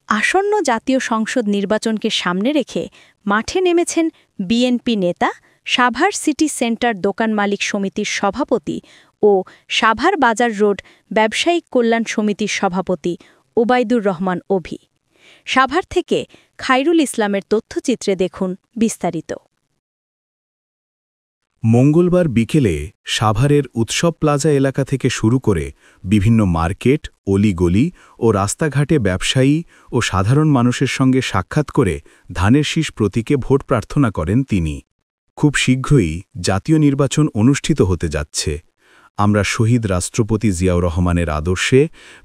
আসন্ন জাতীয় সংসদ নির্বাচনকে সামনে রেখে মাঠে নেমেছেন বিএনপি নেতা, সাভার সিটি সেন্টার দোকান মালিক সমিতির সভাপতি ও সাভার বাজার রোড ব্যবসায়িক কল্যাণ সমিতির সভাপতি ওবায়দুর রহমান অভি। সাভার থেকে খায়রুল ইসলামের তথ্যচিত্রে দেখুন বিস্তারিত। মঙ্গলবার বিকেলে সাভারের উৎসব প্লাজা এলাকা থেকে শুরু করে বিভিন্ন মার্কেট, অলিগলি ও রাস্তাঘাটে ব্যবসায়ী ও সাধারণ মানুষের সঙ্গে সাক্ষাৎ করে ধানের শীষ প্রতীকে ভোট প্রার্থনা করেন তিনি। খুব শীঘ্রই জাতীয় নির্বাচন অনুষ্ঠিত হতে যাচ্ছে। আমরা শহীদ রাষ্ট্রপতি জিয়াউর রহমানের আদর্শে,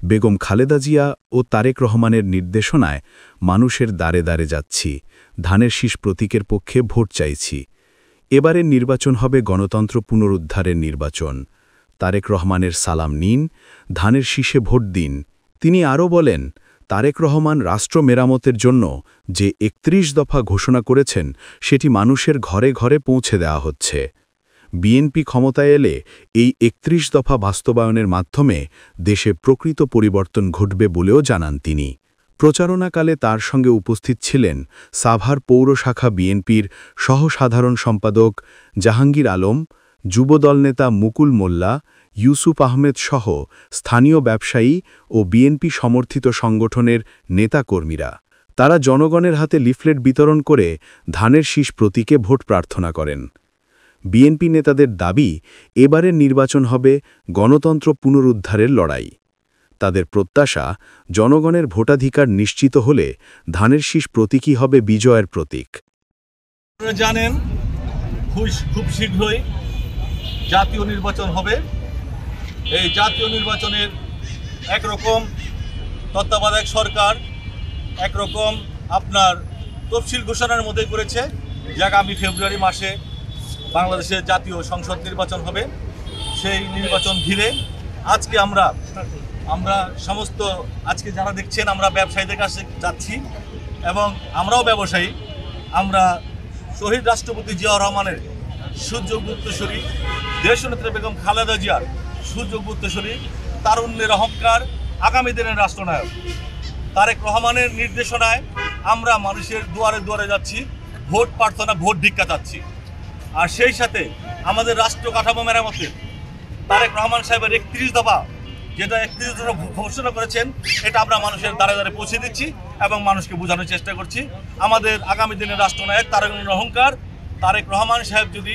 বেগম খালেদা জিয়া ও তারেক রহমানের নির্দেশনায় মানুষের দ্বারে দ্বারে যাচ্ছি, ধানের শীষ প্রতীকের পক্ষে ভোট চাইছি। এবারের নির্বাচন হবে গণতন্ত্র পুনরুদ্ধারের নির্বাচন। তারেক রহমানের সালাম নিন, ধানের শীষে ভোট দিন। তিনি আরও বলেন, তারেক রহমান রাষ্ট্র মেরামতের জন্য যে ৩১ দফা ঘোষণা করেছেন সেটি মানুষের ঘরে ঘরে পৌঁছে দেওয়া হচ্ছে। বিএনপি ক্ষমতায় এলে এই ৩১ দফা বাস্তবায়নের মাধ্যমে দেশে প্রকৃত পরিবর্তন ঘটবে বলেও জানান তিনি। প্রচারণাকালে তার সঙ্গে উপস্থিত ছিলেন সাভার পৌর শাখা বিএনপির সহসাধারণ সম্পাদক জাহাঙ্গীর আলম, যুবদল নেতা মুকুল মোল্লা, ইউসুফ আহমেদ সহ স্থানীয় ব্যবসায়ী ও বিএনপি সমর্থিত সংগঠনের নেতাকর্মীরা। তারা জনগণের হাতে লিফলেট বিতরণ করে ধানের শীষ প্রতীকে ভোট প্রার্থনা করেন। বিএনপি নেতাদের দাবি, এবারের নির্বাচন হবে গণতন্ত্র পুনরুদ্ধারের লড়াই। তাদের প্রত্যাশা, জনগণের ভোটাধিকার নিশ্চিত হলে ধানের শীষ প্রতীকই হবে বিজয়ের প্রতীক। আপনারা জানেন, খুব শীঘ্রই জাতীয় নির্বাচন হবে। এই জাতীয় নির্বাচনের একরকম তত্ত্বাবধায়ক সরকার একরকম আপনার তফসিল ঘোষণার মধ্যে করেছে যে আগামী ফেব্রুয়ারি মাসে বাংলাদেশের জাতীয় সংসদ নির্বাচন হবে। সেই নির্বাচন ঘিরে আজকে আমরা সমস্ত আজকে যারা দেখছেন, আমরা ব্যবসায়ীদের কাছে যাচ্ছি এবং আমরাও ব্যবসায়ী। আমরা শহীদ রাষ্ট্রপতি জিয়াউর রহমানের সুযোগ্য উত্তরসূরি, দেশনেত্রী বেগম খালেদা জিয়ার সুযোগ্য উত্তরসূরি, তারুণ্যের অহংকার, আগামী দিনের রাষ্ট্রনায়ক তারেক রহমানের নির্দেশনায় আমরা মানুষের দুয়ারে দুয়ারে যাচ্ছি, ভোট প্রার্থনা, ভোট ভিক্ষা চাচ্ছি। আর সেই সাথে আমাদের রাষ্ট্র কাঠামো মেরামতে তারেক রহমান সাহেবের ৩১ দফা, যেটা ৩১ দফা ঘোষণা করেছেন, এটা আমরা মানুষের দ্বারে দ্বারে পৌঁছে দিচ্ছি এবং মানুষকে বোঝানোর চেষ্টা করছি। আমাদের আগামী দিনের রাষ্ট্রনায়ক তারুণ্যের অহংকার তারেক রহমান সাহেব যদি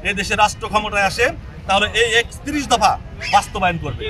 এই দেশের রাষ্ট্র ক্ষমতায় আসে, তাহলে এই ৩১ দফা বাস্তবায়ন করবে।